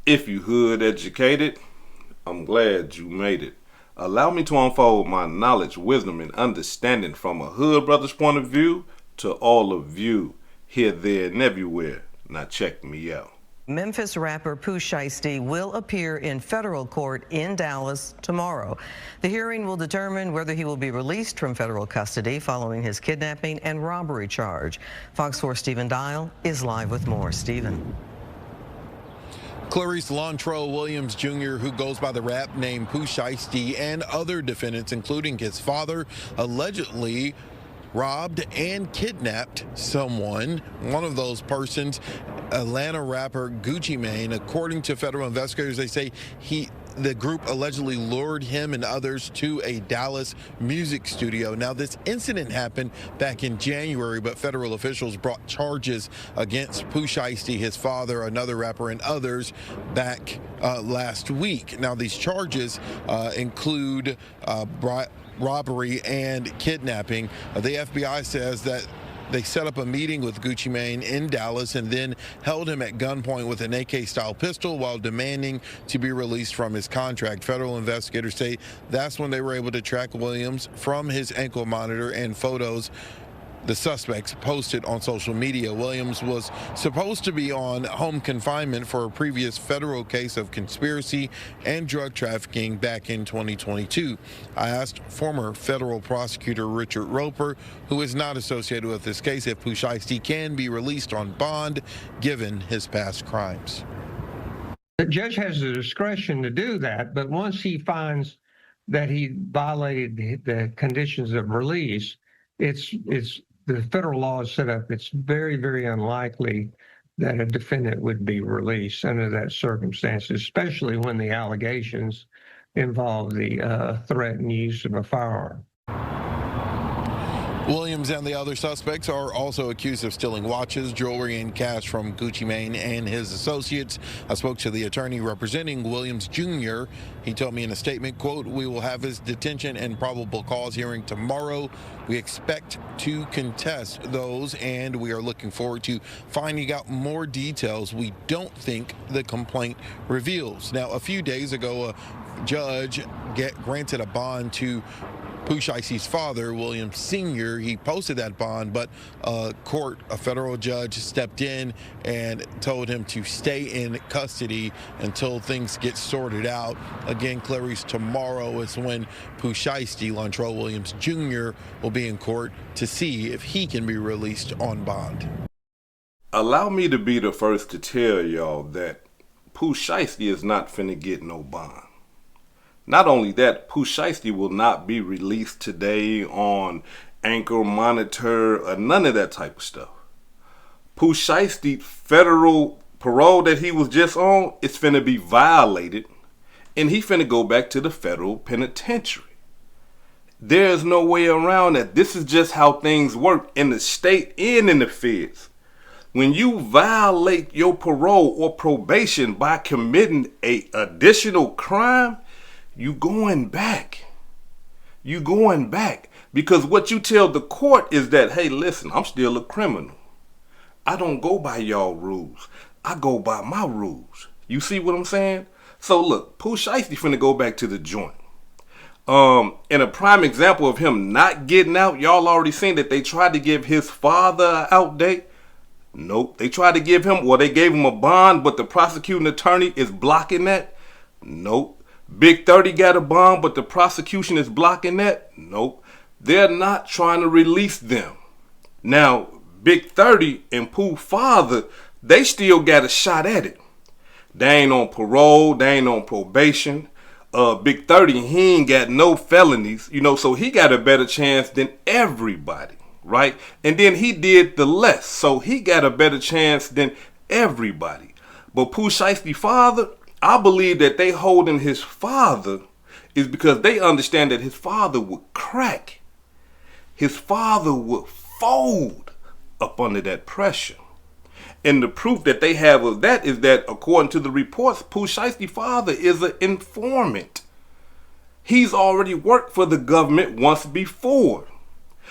If you hood educated, I'm glad you made it. Allow me to unfold my knowledge, wisdom, and understanding from a hood brother's point of view to all of you, here, there, and everywhere. Now check me out. Memphis rapper Pooh Shiesty will appear in federal court in Dallas tomorrow. The hearing will determine whether he will be released from federal custody following his kidnapping and robbery charge. Fox 4 Stephen Dial is live with more. Stephen. Clarice Lontrell Williams Jr., who goes by the rap name Pooh Shiesty, and other defendants, including his father, allegedly robbed and kidnapped someone. One of those persons, Atlanta rapper Gucci Mane. According to federal investigators, they say the group allegedly lured him and others to a Dallas music studio. Now, this incident happened back in January, but federal officials brought charges against Pooh Shiesty, his father, another rapper, and others back last week. Now, these charges include robbery and kidnapping. The FBI says that they set up a meeting with Gucci Mane in Dallas and then held him at gunpoint with an AK-style pistol while demanding to be released from his contract. Federal investigators say that's when they were able to track Williams from his ankle monitor and photos the suspects posted on social media. Williams was supposed to be on home confinement for a previous federal case of conspiracy and drug trafficking back in 2022. I asked former federal prosecutor Richard Roper, who is not associated with this case, if Pooh Shiesty can be released on bond given his past crimes. The judge has the discretion to do that, but once he finds that he violated the conditions of release, it's the federal law is set up. It's very, very unlikely that a defendant would be released under that circumstance, especially when the allegations involve the threat and use of a firearm. Williams and the other suspects are also accused of stealing watches, jewelry, and cash from Gucci Mane and his associates. I spoke to the attorney representing Williams Jr. He told me in a statement, quote, "We will have his detention and probable cause hearing tomorrow. We expect to contest those, and we are looking forward to finding out more details we don't think the complaint reveals." Now, a few days ago, a judge granted a bond to Pooh Shiesty's father, William Sr. He posted that bond, but a federal judge stepped in and told him to stay in custody until things get sorted out. Again, Clarice, tomorrow is when Pooh Shiesty, Lontrell Williams Jr., will be in court to see if he can be released on bond. Allow me to be the first to tell y'all that Pooh Shiesty is not finna get no bond. Not only that, Pooh Shiesty will not be released today on ankle monitor or none of that type of stuff. Pooh Shiesty federal parole that he was just on is finna be violated, and he finna go back to the federal penitentiary. There's no way around that. This is just how things work in the state and in the feds. When you violate your parole or probation by committing an additional crime, you going back. You going back. Because what you tell the court is that, hey, listen, I'm still a criminal. I don't go by y'all rules. I go by my rules. You see what I'm saying? So look, Pooh Shiesty finna go back to the joint. And a prime example of him not getting out, y'all already seen that they tried to give his father an out date. Nope. They tried to give him, well, they gave him a bond, but the prosecuting attorney is blocking that. Nope. Big 30 got a bond, but the prosecution is blocking that. Nope. They're not trying to release them. Now, Big 30 and Pooh father, they still got a shot at it. They ain't on parole. They ain't on probation. Big 30, he ain't got no felonies, so he got a better chance than everybody, right? And then he did the less, so he got a better chance than everybody. But Pooh Shiesty father, I believe that they holding his father is because they understand that his father would crack. His father would fold up under that pressure. And the proof that they have of that is that, according to the reports, Pooh Shiesty father is an informant. He's already worked for the government once before.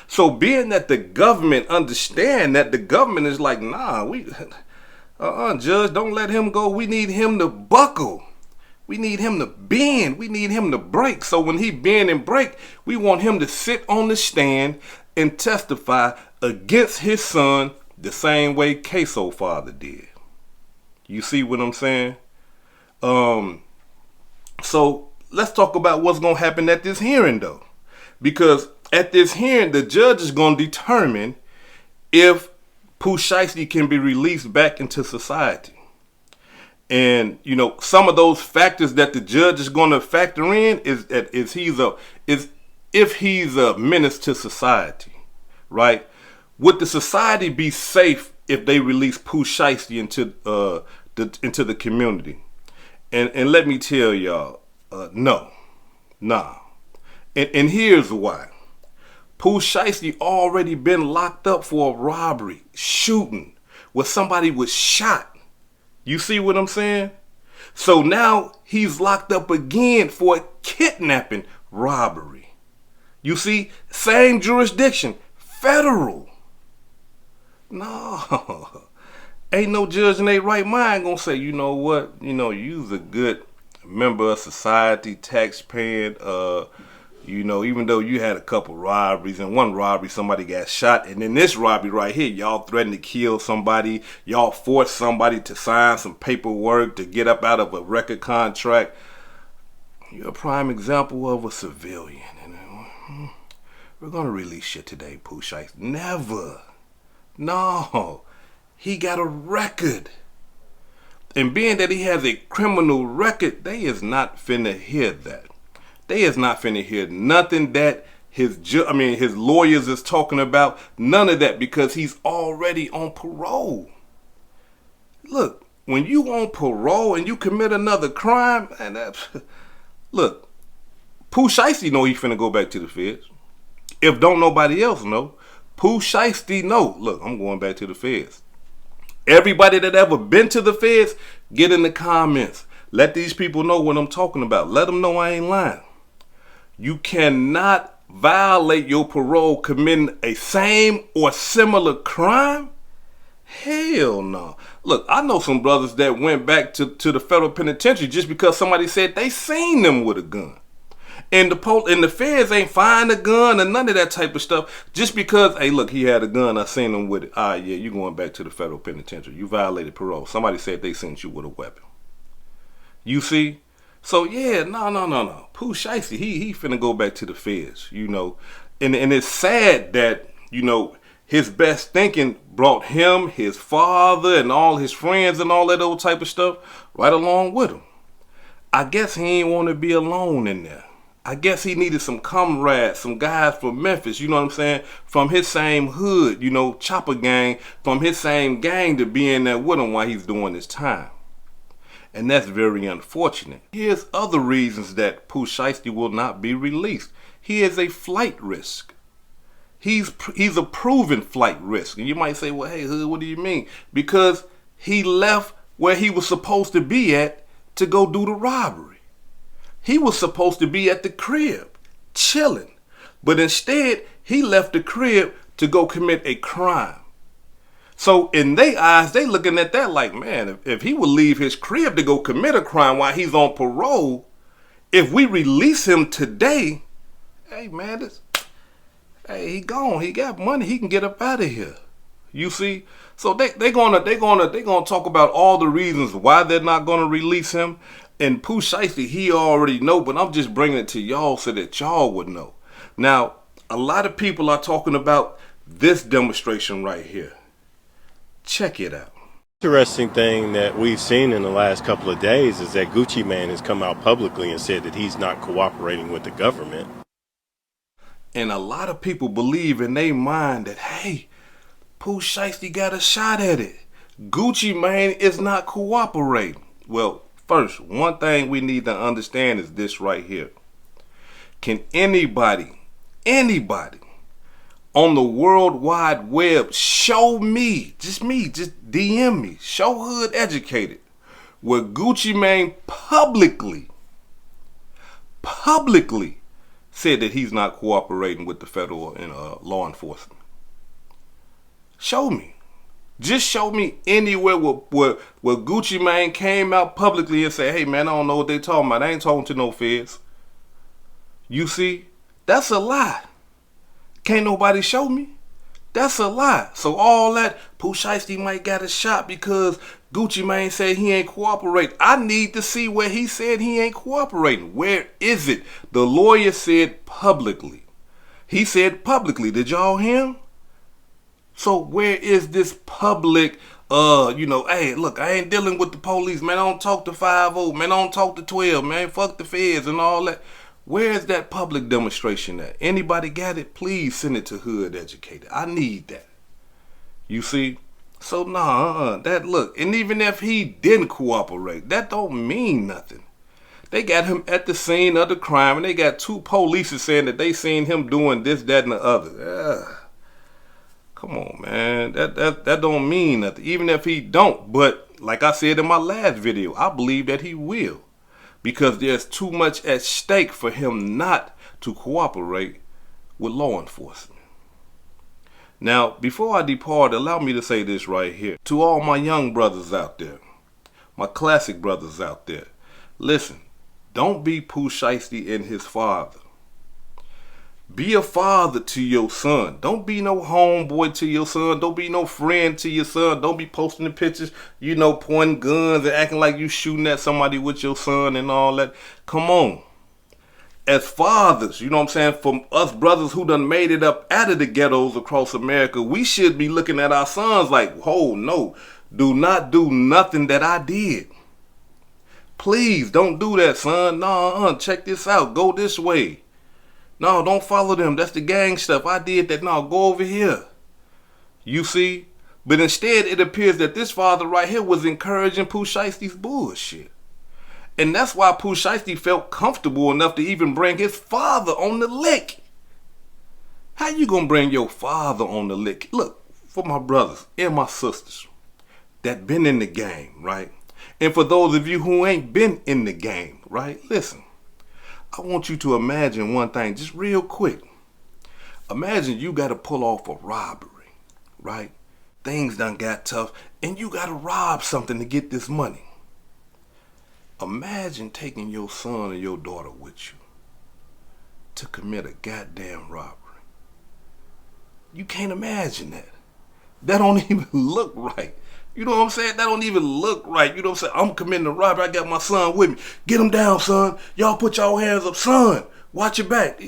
So being that the government understand that, the government is like, nah, Judge, don't let him go. We need him to buckle. We need him to bend. We need him to break. So when he bend and break, we want him to sit on the stand and testify against his son the same way Queso father did. You see what I'm saying? So let's talk about what's going to happen at this hearing, though. Because at this hearing, the judge is going to determine if Pooh Shiesty can be released back into society. And, you know, some of those factors that the judge is going to factor in is if he's a menace to society, right? Would the society be safe if they release Pooh Shiesty into the community? And let me tell y'all, no. And here's why. Pooh Shiesty already been locked up for a robbery, shooting, where somebody was shot. You see what I'm saying? So now he's locked up again for a kidnapping robbery. You see, same jurisdiction, federal. No, ain't no judge in their right mind gonna say, you know what, you's a good member of society, tax-paying, even though you had a couple robberies, and one robbery somebody got shot, and then this robbery right here, y'all threatened to kill somebody, y'all forced somebody to sign some paperwork to get up out of a record contract. You're a prime example of a civilian, and we're gonna release you today, Pooh Shiesty. Never. No. He got a record. And being that he has a criminal record, they is not finna hear that. They is not finna hear nothing that his lawyers is talking about. None of that, because he's already on parole. Look, when you on parole and you commit another crime, and look, Pooh Shiesty know he finna go back to the feds. If don't nobody else know, Pooh Shiesty know, look, I'm going back to the feds. Everybody that ever been to the feds, get in the comments. Let these people know what I'm talking about. Let them know I ain't lying. You cannot violate your parole committing a same or similar crime? Hell no. Look, I know some brothers that went back to the federal penitentiary just because somebody said they seen them with a gun. And the feds ain't find a gun or none of that type of stuff just because, hey, look, he had a gun, I seen him with it. Yeah, you going back to the federal penitentiary. You violated parole. Somebody said they seen you with a weapon. You see? So, yeah, no. Pooh Shiesty, he finna go back to the feds, And it's sad that, his best thinking brought him, his father, and all his friends and all that old type of stuff right along with him. I guess he ain't want to be alone in there. I guess he needed some comrades, some guys from Memphis, you know what I'm saying? From his same hood, chopper gang, from his same gang to be in there with him while he's doing his time. And that's very unfortunate. Here's other reasons that Pooh Shiesty will not be released. He is a flight risk. He's a proven flight risk. And you might say, well, hey, Hood, what do you mean? Because he left where he was supposed to be at to go do the robbery. He was supposed to be at the crib, chilling. But instead, he left the crib to go commit a crime. So in their eyes, they looking at that like, man, if he would leave his crib to go commit a crime while he's on parole, if we release him today, hey, man, he gone. He got money. He can get up out of here. You see? So they gonna talk about all the reasons why they're not gonna release him. And Pooh Shiesty, he already know, but I'm just bringing it to y'all so that y'all would know. Now, a lot of people are talking about this demonstration right here. Check it out. Interesting thing that we've seen in the last couple of days is that Gucci Mane has come out publicly and said that he's not cooperating with the government. And a lot of people believe in their mind that, hey, Pooh Shiesty got a shot at it. Gucci Mane is not cooperating. Well, first, one thing we need to understand is this right here. Can anybody on the World Wide Web show me, just DM me, show Hood Educated, where Gucci Mane publicly said that he's not cooperating with the federal and law enforcement? Show me. Just show me anywhere where Gucci Mane came out publicly and said, hey man, I don't know what they talking about. I ain't talking to no feds. You see, that's a lie. Can't nobody show me. That's a lie. So all that Pooh Shiesty might got a shot because Gucci Mane said he ain't cooperating. I need to see where he said he ain't cooperating. Where is it? The lawyer said publicly. He said publicly. Did y'all hear him? So where is this public, hey, look, I ain't dealing with the police, man. I don't talk to 5-0, man. I don't talk to 12, man. Fuck the feds and all that. Where is that public demonstration at? Anybody got it? Please send it to Hood Educated. I need that. You see? So that look, and even if he didn't cooperate, that don't mean nothing. They got him at the scene of the crime, and they got 2 police saying that they seen him doing this, that, and the other. Come on, man. That don't mean nothing. Even if he don't. But like I said in my last video, I believe that he will. Because there's too much at stake for him not to cooperate with law enforcement. Now, before I depart, allow me to say this right here. To all my young brothers out there, my classic brothers out there, listen, don't be Pooh Shiesty and his father. Be a father to your son. Don't be no homeboy to your son. Don't be no friend to your son. Don't be posting the pictures, pointing guns and acting like you shooting at somebody with your son and all that. Come on. As fathers, from us brothers who done made it up out of the ghettos across America, we should be looking at our sons like, oh no, do not do nothing that I did. Please don't do that, son. No, check this out. Go this way. No, don't follow them. That's the gang stuff. I did that. No, go over here. You see? But instead, it appears that this father right here was encouraging Pooh Shiesty's bullshit. And that's why Pooh Shiesty felt comfortable enough to even bring his father on the lick. How you gonna bring your father on the lick? Look, for my brothers and my sisters that been in the game, right? And for those of you who ain't been in the game, right? Listen. I want you to imagine one thing, just real quick. Imagine you got to pull off a robbery, right? Things done got tough, and you got to rob something to get this money. Imagine taking your son and your daughter with you to commit a goddamn robbery. You can't imagine that. That don't even look right. You know what I'm saying? That don't even look right. You know what I'm saying? I'm committing a robbery. I got my son with me. Get him down, son. Y'all put y'all hands up. Son, watch your back.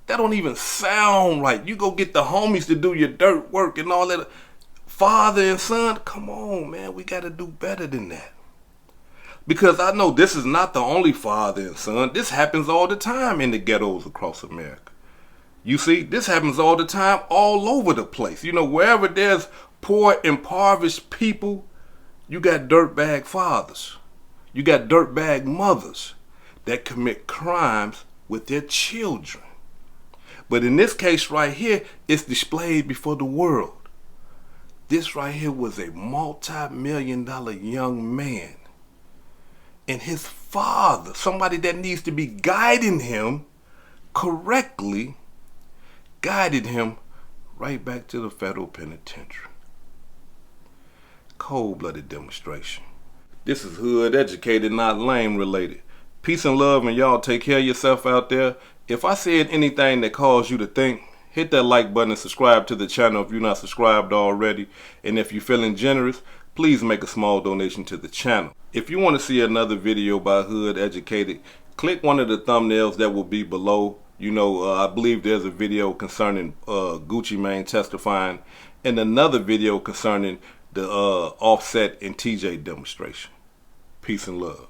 That don't even sound right. You go get the homies to do your dirt work and all that. Father and son, come on, man. We got to do better than that. Because I know this is not the only father and son. This happens all the time in the ghettos across America. You see, this happens all the time all over the place. Wherever there's poor, impoverished people, you got dirtbag fathers. You got dirtbag mothers that commit crimes with their children. But in this case right here, it's displayed before the world. This right here was a multi-million-dollar young man. And his father, somebody that needs to be guiding him correctly, guided him right back to the federal penitentiary. Cold-blooded demonstration. This is Hood Educated, not lame related. Peace and love, and y'all take care of yourself out there. If I said anything that caused you to think, hit that like button and subscribe to the channel if you're not subscribed already. And if you're feeling generous, please make a small donation to the channel. If you want to see another video by Hood Educated, click one of the thumbnails that will be below. I believe there's a video concerning Gucci Mane testifying and another video concerning the Offset and TJ demonstration. Peace and love.